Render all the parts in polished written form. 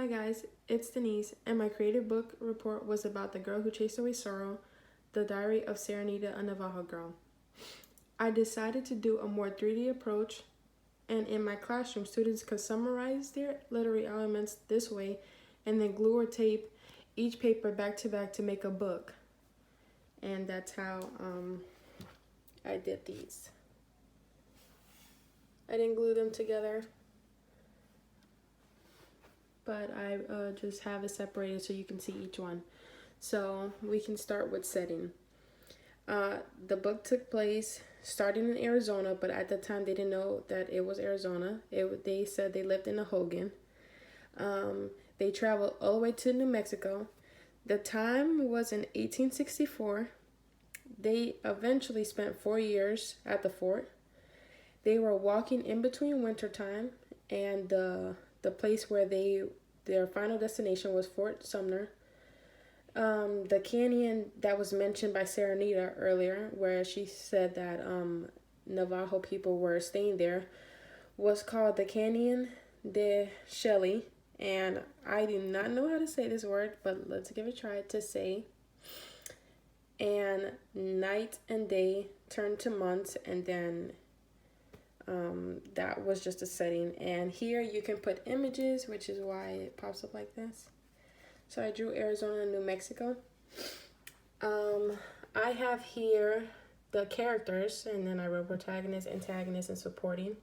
Hi guys, it's Denise, and my creative book report was about The Girl Who Chased Away Sorrow, the diary of Serenita, a Navajo girl. I decided to do a more 3D approach, and in my classroom, students could summarize their literary elements this way and then glue or tape each paper back to back to make a book. And that's how I did these. I didn't glue them together, but I just have it separated so you can see each one. So we can start with setting. The book took place starting in Arizona, but at the time they didn't know that it was Arizona. They said they lived in Ahogan. They traveled all the way to New Mexico. The time was in 1864. They eventually spent 4 years at the fort. They were walking in between wintertime and the place where their final destination was Fort Sumner. The canyon that was mentioned by Serenita earlier, where she said that Navajo people were staying there, was called the Canyon de Shelly. And I do not know how to say this word, but let's give it a try to say. And night and day turned to months, and then that was just a setting. And here you can put images, which is why it pops up like this. So I drew Arizona and New Mexico. I have here the characters, and then I wrote protagonist, antagonist, and supporting.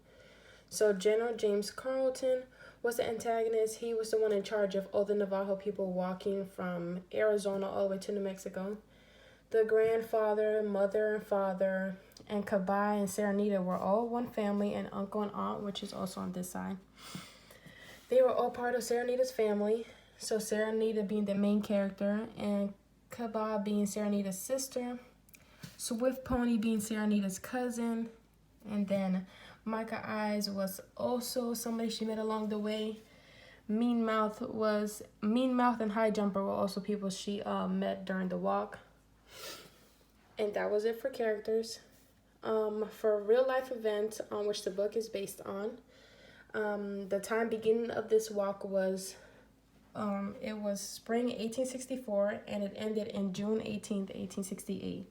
So General James Carleton was the antagonist. He was the one in charge of all the Navajo people walking from Arizona all the way to New Mexico. The grandfather, mother, and father, and Kabai and Serenita were all one family, and uncle and aunt, which is also on this side. They were all part of Serenita's family. So Serenita being the main character, and Kabai being Serenita's sister, Swift Pony being Serenita's cousin, and then Micah Eyes was also somebody she met along the way. Mean Mouth and High Jumper were also people she met during the walk. And that was it for characters. For real life events on which the book is based on, the time beginning of this walk was it was spring 1864, and it ended in June 18th, 1868.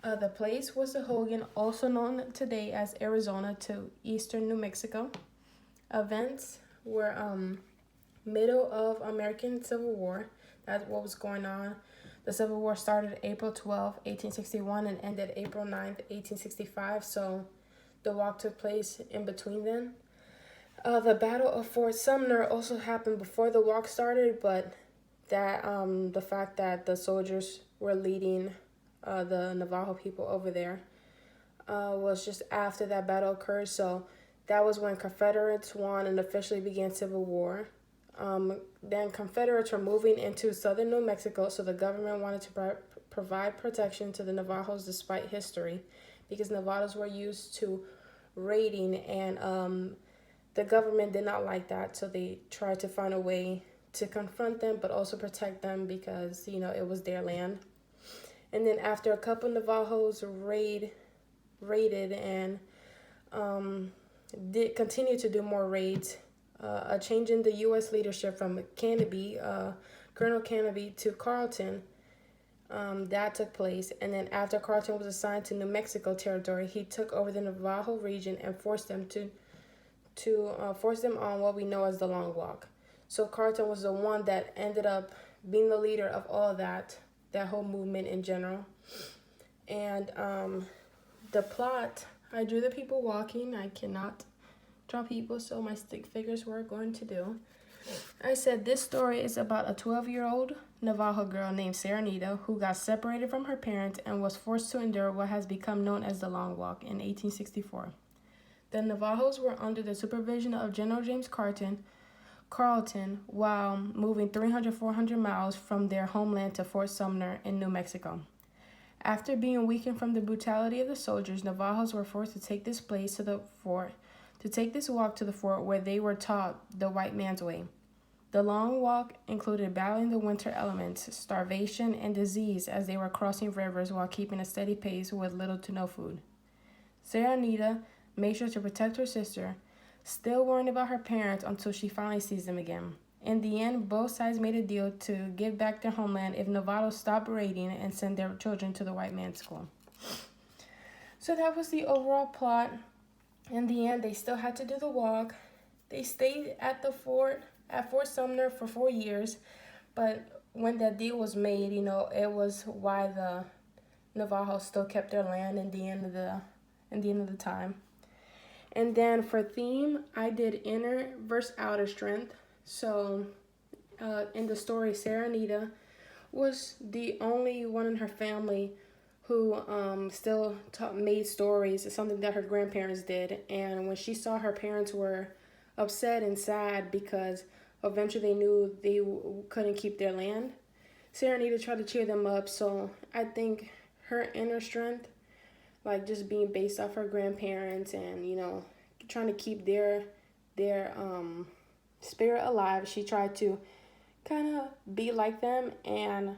The place was Ahogan, also known today as Arizona, to eastern New Mexico. Events were middle of American Civil War. That's what was going on. The Civil War started April 12, 1861, and ended April 9th, 1865. So the walk took place in between then. The Battle of Fort Sumner also happened before the walk started, but that the fact that the soldiers were leading the Navajo people over there was just after that battle occurred. So that was when Confederates won and officially began Civil War. Then Confederates were moving into southern New Mexico, so the government wanted to provide protection to the Navajos despite history, because Navajos were used to raiding, and the government did not like that, so they tried to find a way to confront them but also protect them because, it was their land. And then after a couple Navajos raided and did continue to do more raids, a change in the U.S. leadership from Colonel Canby to Carleton, that took place. And then after Carleton was assigned to New Mexico territory, he took over the Navajo region and forced them on what we know as the Long Walk. So Carleton was the one that ended up being the leader of all of that whole movement in general. And the plot, I drew the people walking. I cannot draw people, so my stick figures were going to do. I said this story is about a 12-year-old Navajo girl named Serenita who got separated from her parents and was forced to endure what has become known as the Long Walk in 1864. The Navajos were under the supervision of General James Carleton while moving 400 miles from their homeland to Fort Sumner in New Mexico. After being weakened from the brutality of the soldiers, Navajos were forced to take this walk to the fort where they were taught the white man's way. The long walk included battling the winter elements, starvation, and disease as they were crossing rivers while keeping a steady pace with little to no food. Serenita made sure to protect her sister, still worrying about her parents until she finally sees them again. In the end, both sides made a deal to give back their homeland if Novato stopped raiding and send their children to the white man's school. So that was the overall plot. In the end, they still had to do the walk. They stayed at Fort Sumner for 4 years, but when that deal was made, it was why the Navajos still kept their land in the end of the time. And then for theme, I did inner versus outer strength. So in the story, Sarah Anita was the only one in her family who still made stories. It's something that her grandparents did. And when she saw her parents were upset and sad because eventually they knew they couldn't keep their land, Sarah Anita tried to cheer them up. So I think her inner strength, like just being based off her grandparents and, trying to keep their spirit alive, she tried to kind of be like them, and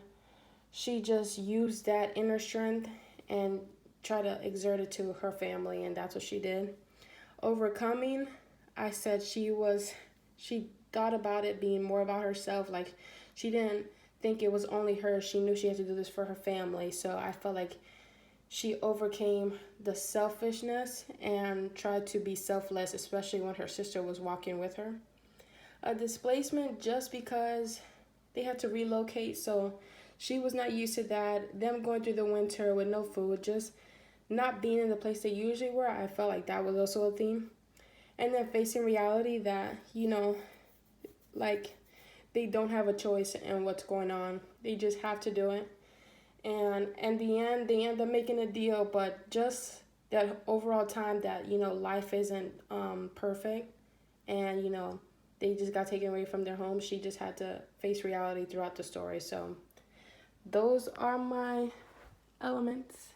she just used that inner strength and try to exert it to her family, and that's what she did. Overcoming, I said she thought about it being more about herself. Like, she didn't think it was only her. She knew she had to do this for her family. So I felt like she overcame the selfishness and tried to be selfless, especially when her sister was walking with her. A displacement just because they had to relocate, so she was not used to that. Them going through the winter with no food, just not being in the place they usually were. I felt like that was also a theme. And then facing reality that, like they don't have a choice in what's going on. They just have to do it. And in the end, they end up making a deal, but just that overall time that, life isn't perfect, and, they just got taken away from their home. She just had to face reality throughout the story. So those are my elements.